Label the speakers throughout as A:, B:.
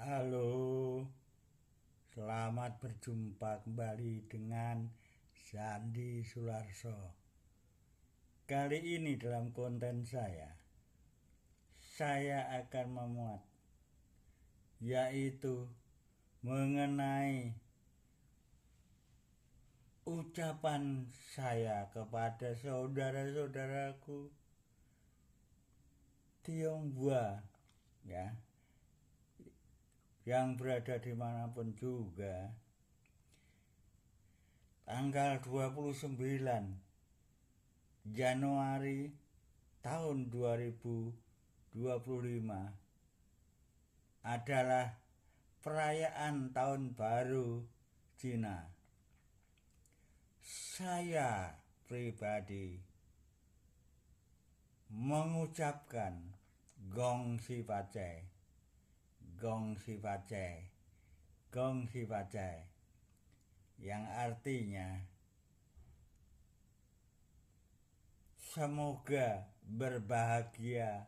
A: Halo, selamat berjumpa kembali dengan Sandi Sularso. Kali ini dalam konten saya akan memuat yaitu mengenai ucapan saya kepada saudara-saudaraku Tionghoa ya, yang berada dimanapun juga. Tanggal 29 Januari tahun 2025 adalah perayaan tahun baru Cina. Saya pribadi mengucapkan Gong Xi Facai, Gong Xi Facai, Gong Xi Facai, yang artinya semoga berbahagia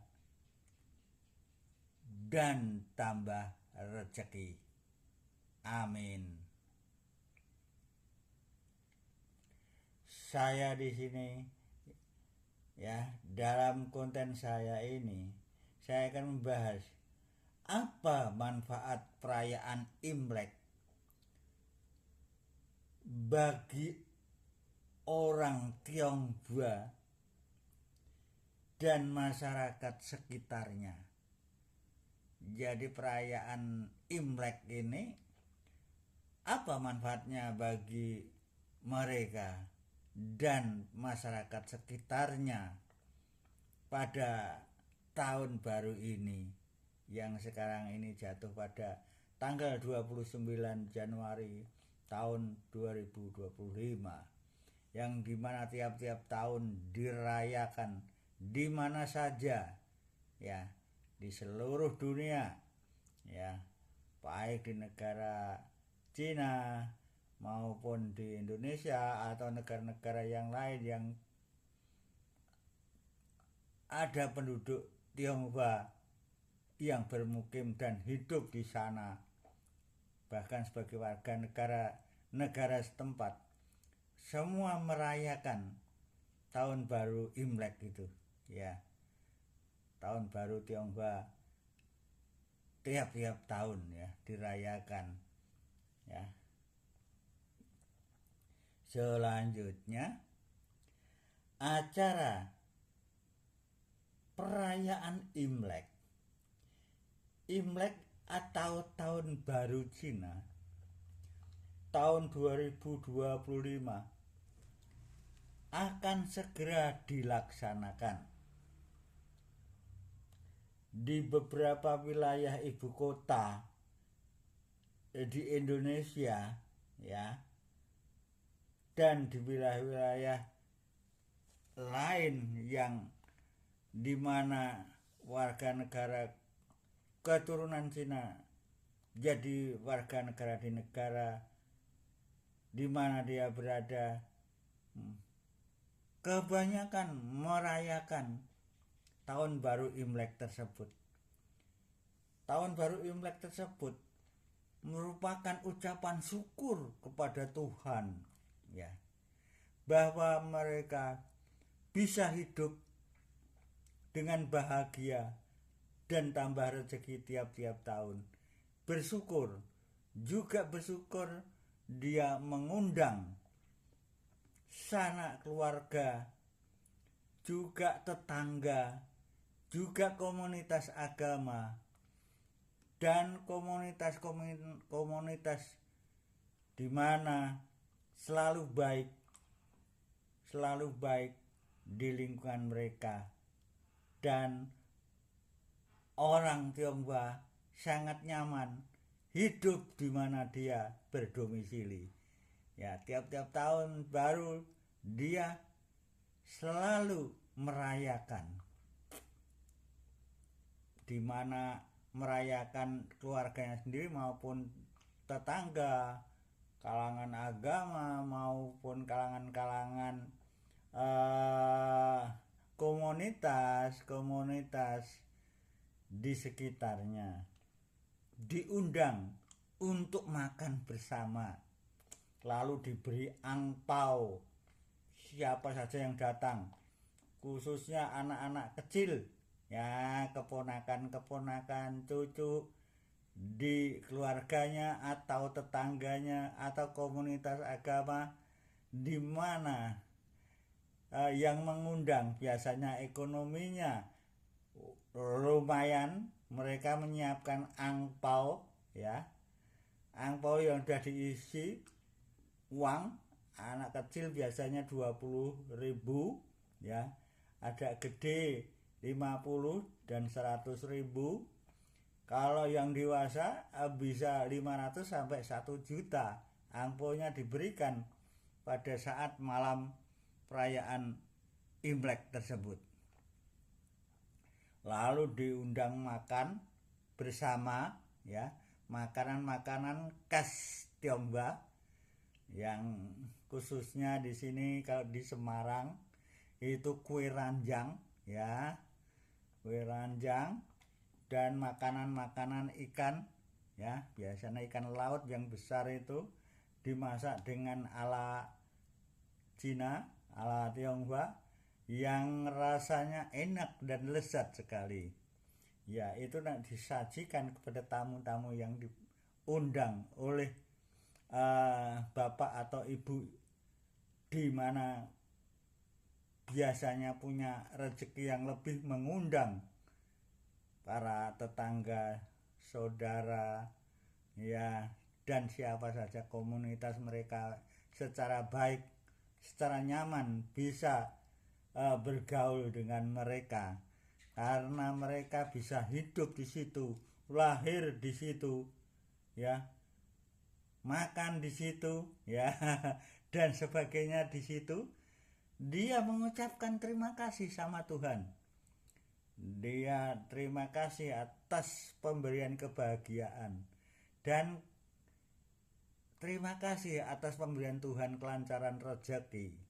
A: dan tambah rezeki. Amin. Saya di sini ya, dalam konten saya ini saya akan membahas apa manfaat perayaan Imlek bagi orang Tionghoa dan masyarakat sekitarnya. Jadi perayaan Imlek ini apa manfaatnya bagi mereka dan masyarakat sekitarnya pada tahun baru ini yang sekarang ini jatuh pada tanggal 29 Januari tahun 2025, yang dimana tiap-tiap tahun dirayakan di mana saja ya, di seluruh dunia ya, baik di negara Cina maupun di Indonesia atau negara-negara yang lain yang ada penduduk Tionghoa yang bermukim dan hidup di sana, bahkan sebagai warga negara setempat, semua merayakan tahun baru Imlek itu ya, tahun baru Tionghoa tiap-tiap tahun ya dirayakan ya. Selanjutnya, acara perayaan Imlek. Imlek atau tahun baru Cina tahun 2025 akan segera dilaksanakan di beberapa wilayah ibu kota di Indonesia ya, dan di wilayah-wilayah lain yang dimana warga negara keturunan Cina jadi warga negara di negara dimana dia berada, kebanyakan merayakan tahun baru Imlek tersebut. Tahun baru Imlek tersebut merupakan ucapan syukur kepada Tuhan ya, bahwa mereka bisa hidup dengan bahagia dan tambah rezeki tiap-tiap tahun. Bersyukur, juga bersyukur dia mengundang sanak keluarga, juga tetangga, juga komunitas agama, dan komunitas di mana selalu baik di lingkungan mereka, dan orang Tionghoa sangat nyaman hidup di mana dia berdomisili ya. Tiap-tiap tahun baru dia selalu merayakan, di mana merayakan keluarganya sendiri maupun tetangga, kalangan agama maupun kalangan-kalangan komunitas di sekitarnya. diundang untuk makan bersama, lalu diberi angpau siapa saja yang datang, khususnya anak-anak kecil, ya, keponakan-keponakan, cucu di keluarganya atau tetangganya atau komunitas agama di mana yang mengundang biasanya ekonominya lumayan, mereka menyiapkan angpau, ya, angpau yang sudah diisi uang. Anak kecil biasanya 20.000, ya, ada gede 50 dan 100.000. Kalau yang dewasa bisa 500 sampai 1 juta. Angpaunya diberikan pada saat malam perayaan Imlek tersebut. Lalu diundang makan bersama, ya, makanan-makanan khas Tionghoa yang khususnya di sini kalau di Semarang itu kue ranjang, ya, kue ranjang dan makanan-makanan ikan, ya, biasanya ikan laut yang besar itu dimasak dengan ala Cina, ala Tionghoa yang rasanya enak dan lezat sekali. Ya, itu disajikan kepada tamu-tamu yang diundang oleh bapak atau ibu di mana biasanya punya rezeki yang lebih, mengundang para tetangga, saudara, ya, dan siapa saja komunitas mereka secara baik, secara nyaman bisa bergaul dengan mereka karena mereka bisa hidup di situ, lahir di situ, ya, makan di situ, ya, dan sebagainya di situ. Dia mengucapkan terima kasih sama Tuhan. Dia terima kasih atas pemberian kebahagiaan dan terima kasih atas pemberian Tuhan kelancaran rezeki.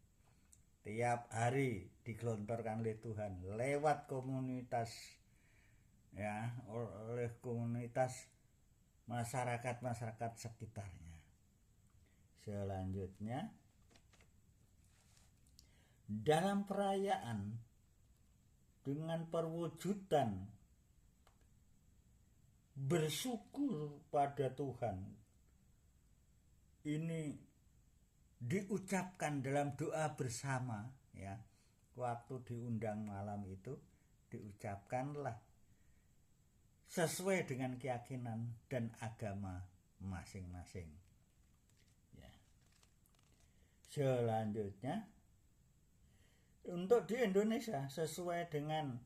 A: Tiap hari digelontorkan oleh Tuhan lewat komunitas, ya, oleh komunitas masyarakat sekitarnya. Selanjutnya, dalam perayaan dengan perwujudan bersyukur pada Tuhan ini diucapkan dalam doa bersama, ya, waktu diundang malam itu diucapkanlah sesuai dengan keyakinan dan agama masing-masing, ya. Selanjutnya, untuk di Indonesia sesuai dengan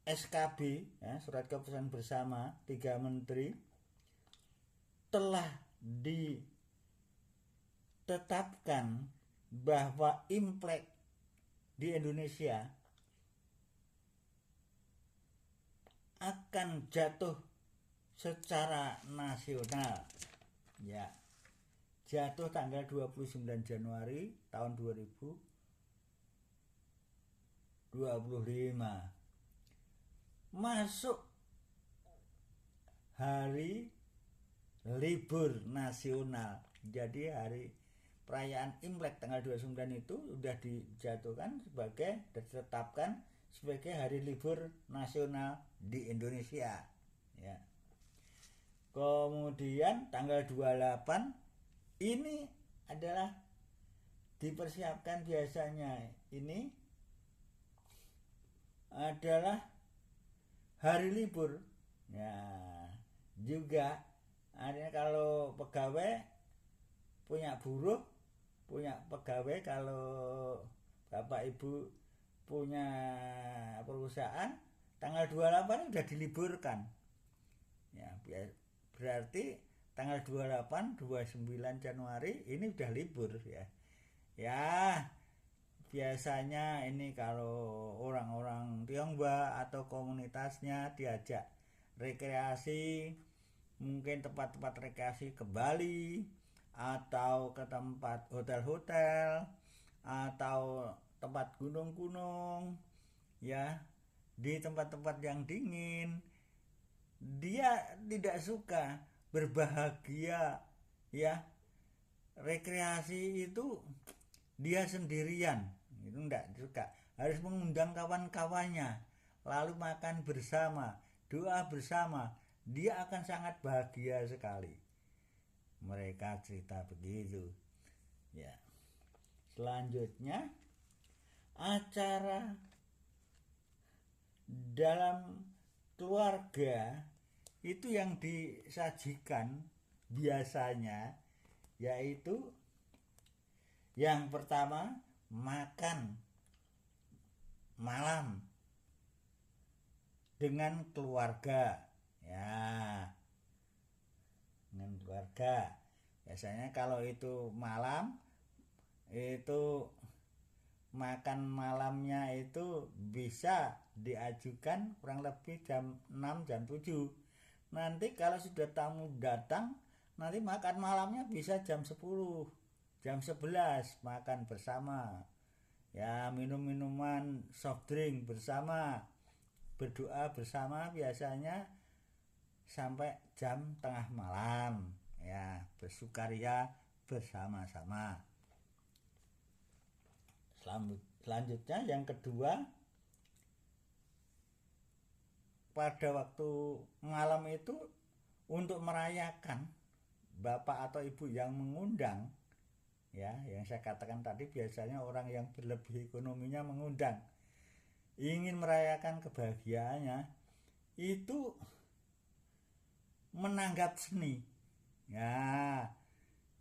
A: SKB, ya, Surat Keputusan Bersama 3 Menteri, telah ditetapkan bahwa Imlek di Indonesia akan jatuh secara nasional, ya, jatuh tanggal 29 Januari tahun 2025, masuk hari libur nasional. Jadi hari perayaan Imlek tanggal 29 itu sudah dijatuhkan sebagai, ditetapkan sebagai hari libur nasional di Indonesia, ya. Kemudian tanggal 28 ini adalah dipersiapkan, biasanya ini adalah hari libur, ya, juga artinya kalau pegawai punya buruh, punya pegawai, kalau bapak ibu punya perusahaan, tanggal 28 sudah diliburkan, ya, berarti tanggal 28 29 Januari ini sudah libur, ya. Ya, biasanya ini kalau orang-orang Tionghoa atau komunitasnya diajak rekreasi, mungkin tempat-tempat rekreasi ke Bali atau ke tempat hotel-hotel atau tempat gunung-gunung, ya, di tempat-tempat yang dingin, dia tidak suka berbahagia, ya, rekreasi itu dia sendirian, itu enggak suka, harus mengundang kawan-kawannya, lalu makan bersama, doa bersama, dia akan sangat bahagia sekali. Mereka cerita begitu, ya. Selanjutnya, acara dalam keluarga itu yang disajikan biasanya yaitu yang pertama makan malam dengan keluarga, ya, dengan keluarga. Biasanya kalau itu malam itu makan malamnya itu bisa diajukan kurang lebih jam 6 jam 7. Nanti kalau sudah tamu datang, nanti makan malamnya bisa jam 10 jam 11 makan bersama, ya, minum minuman soft drink bersama, berdoa bersama biasanya sampai jam tengah malam, ya, bersukaria bersama-sama. Selanjutnya yang kedua, pada waktu malam itu untuk merayakan bapak atau ibu yang mengundang, ya, yang saya katakan tadi biasanya orang yang berlebih ekonominya mengundang, ingin merayakan kebahagiaannya itu menanggap seni, ya,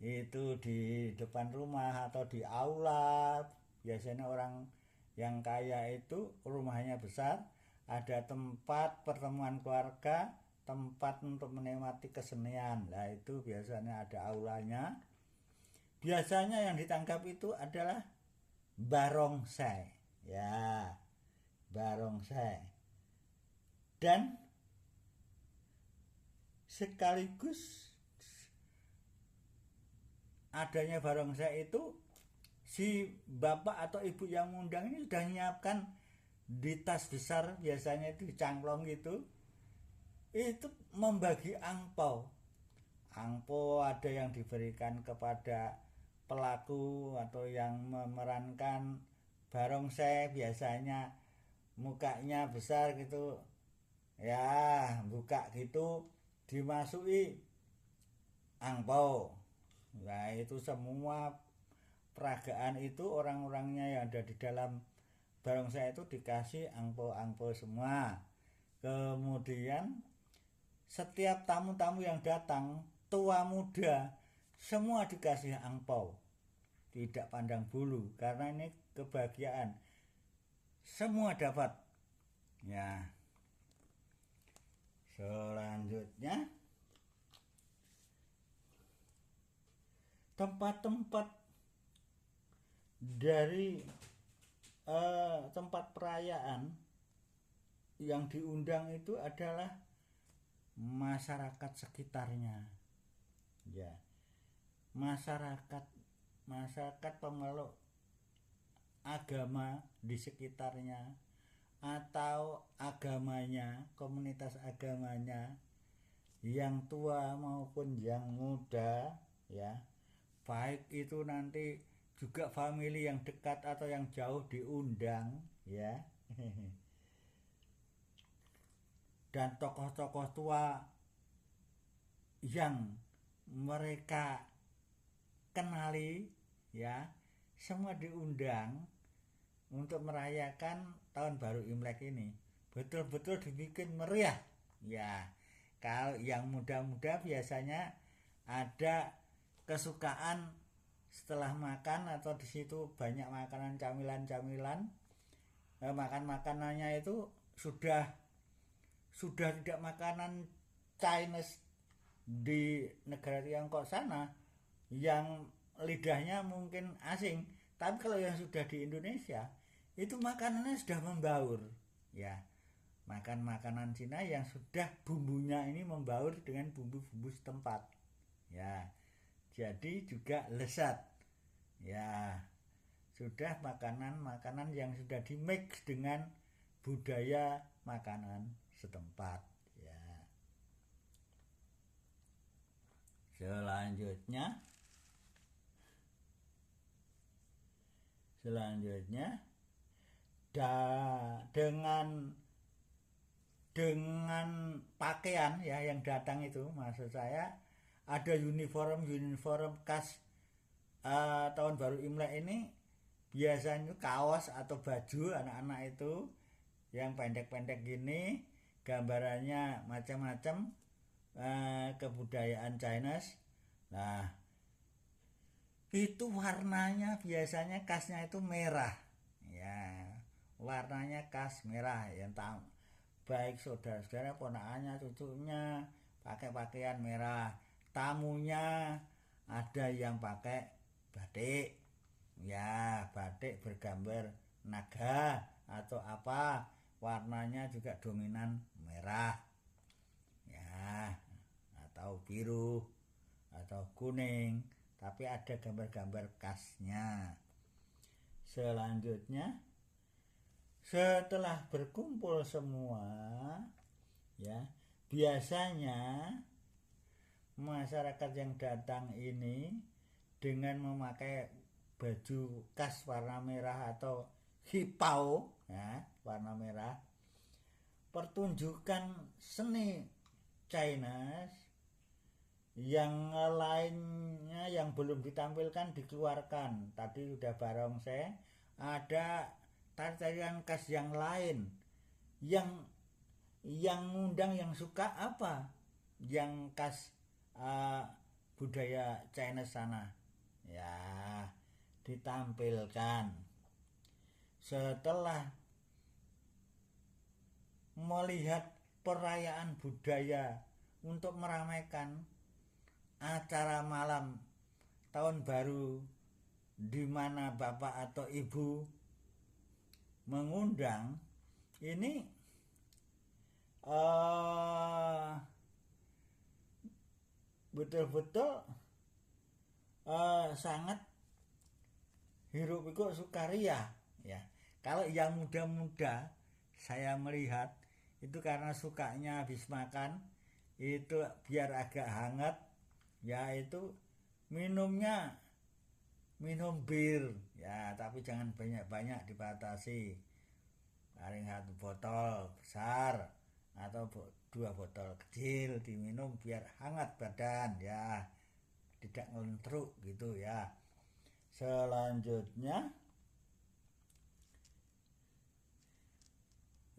A: itu di depan rumah atau di aula. Biasanya orang yang kaya itu rumahnya besar, ada tempat pertemuan keluarga, tempat untuk menikmati kesenian. Nah, itu biasanya ada aulanya. Biasanya yang ditangkap itu adalah barongsai, ya, barongsai. Dan sekaligus adanya barongsai itu, si bapak atau ibu yang mengundang ini sudah menyiapkan di tas besar, biasanya itu cangklong gitu, itu membagi angpau. Angpau ada yang diberikan kepada pelaku atau yang memerankan barongsai, biasanya mukanya besar gitu, ya, buka gitu, dimasuki angpau. Nah, itu semua peragaan itu orang-orangnya yang ada di dalam barongsai itu dikasih angpau-angpau semua. Kemudian setiap tamu-tamu yang datang, tua muda, semua dikasih angpau, tidak pandang bulu, karena ini kebahagiaan, semua dapat, ya. Selanjutnya, tempat-tempat dari tempat perayaan yang diundang itu adalah masyarakat sekitarnya, ya, masyarakat pemeluk agama di sekitarnya atau agamanya, komunitas agamanya, yang tua maupun yang muda, ya, baik itu nanti juga famili yang dekat atau yang jauh diundang, ya. Dan tokoh-tokoh tua yang mereka kenali, ya, semua diundang untuk merayakan tahun baru Imlek ini. Betul-betul dibikin meriah, ya. Kalau yang muda-muda biasanya ada kesukaan setelah makan atau di situ banyak makanan camilan-camilan, makan makanannya itu sudah tidak makanan Chinese di negara Tiongkok sana yang lidahnya mungkin asing, tapi kalau yang sudah di Indonesia itu makanannya sudah membaur, ya, makan makanan Cina yang sudah bumbunya ini membaur dengan bumbu-bumbu setempat, ya, jadi juga lezat, ya, sudah makanan-makanan yang sudah dimix dengan budaya makanan setempat, ya. Selanjutnya dengan pakaian ya yang datang itu, maksud saya ada uniform khas tahun baru Imlek ini. Biasanya kaos atau baju anak-anak itu yang pendek-pendek gini, gambarannya macam-macam, kebudayaan Chinese. Nah, itu warnanya biasanya khasnya itu merah ya, warnanya khas merah yang baik saudara-saudara, ponakannya, cucunya pakai pakaian merah. Tamunya ada yang pakai batik ya, batik bergambar naga atau apa, warnanya juga dominan merah ya, atau biru atau kuning, tapi ada gambar-gambar khasnya. Selanjutnya setelah berkumpul semua ya, biasanya masyarakat yang datang ini dengan memakai baju khas warna merah atau hipau ya, warna merah, pertunjukan seni Chinese yang lainnya yang belum ditampilkan dikeluarkan. Tadi sudah barongsai, ada tarian khas yang lain yang ngundang yang suka apa, yang khas budaya Chinese sana ya, ditampilkan. Setelah melihat perayaan budaya untuk meramaikan acara malam tahun baru di mana bapak atau ibu mengundang, ini betul-betul sangat hiruk pikuk sukaria ya. Kalau yang muda-muda saya melihat itu karena sukanya habis makan itu biar agak hangat ya, itu minumnya minum bir ya, tapi jangan banyak-banyak, dibatasi, paling 1 botol besar atau 2 botol kecil diminum biar hangat badan ya, tidak ngelentruk gitu ya. Selanjutnya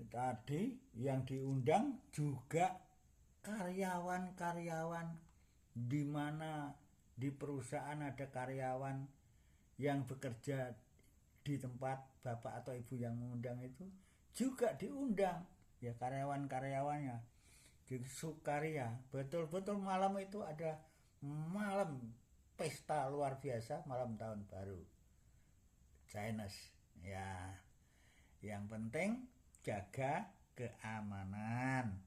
A: tadi yang diundang juga karyawan-karyawan, di mana di perusahaan ada karyawan yang bekerja di tempat bapak atau ibu yang mengundang itu juga diundang ya, karyawan-karyawannya di sukaria. Betul-betul malam itu ada malam pesta luar biasa, malam tahun baru Chinese ya. Yang penting jaga keamanan,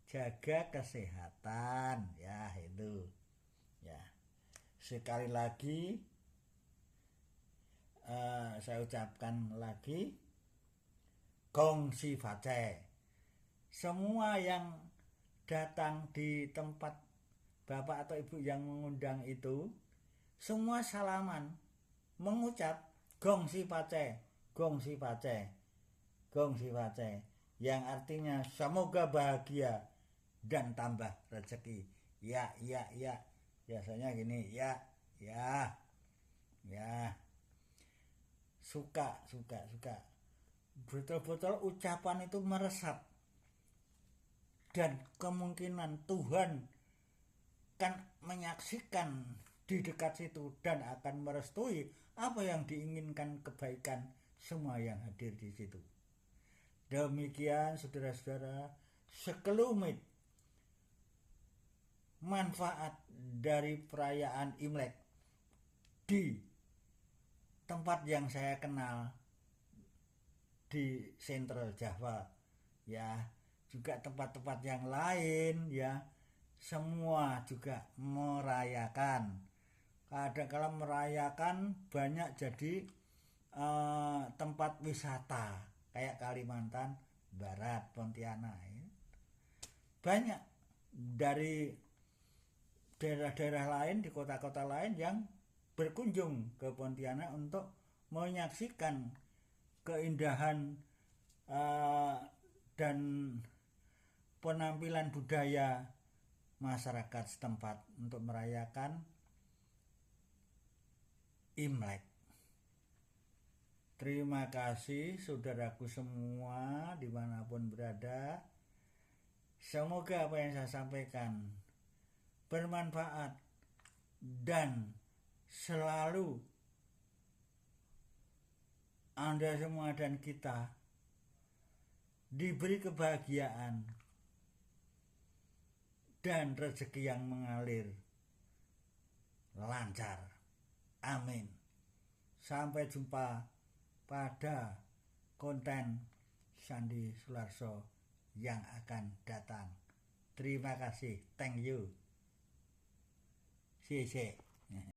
A: jaga kesehatan ya, itu ya. Sekali lagi saya ucapkan lagi Gong Xi Fa Cai. Semua yang datang di tempat bapak atau ibu yang mengundang itu semua salaman mengucap Gong Xi Fa Cai, Gong Xi Fa Cai, Gong Xi Fa Cai, yang artinya semoga bahagia dan tambah rezeki. Ya, ya, ya. Biasanya gini, ya, ya, ya. Suka. Betul-betul ucapan itu meresap. Dan kemungkinan Tuhan kan menyaksikan di dekat situ dan akan merestui apa yang diinginkan, kebaikan semua yang hadir di situ. Demikian saudara-saudara, sekelumit manfaat dari perayaan Imlek di tempat yang saya kenal di Central Java ya, juga tempat-tempat yang lain ya, semua juga merayakan. Kadang-kala merayakan banyak jadi tempat wisata kayak Kalimantan Barat, Pontianak ya. Banyak dari daerah-daerah lain, di kota-kota lain yang berkunjung ke Pontianak untuk menyaksikan keindahan dan penampilan budaya masyarakat setempat untuk merayakan Imlek. Terima kasih saudaraku semua dimanapun berada. Semoga apa yang saya sampaikan bermanfaat dan selalu Anda semua dan kita diberi kebahagiaan dan rezeki yang mengalir lancar. Amin. Sampai jumpa pada konten Sandi Sularso yang akan datang. Terima kasih. Thank you. 谢谢。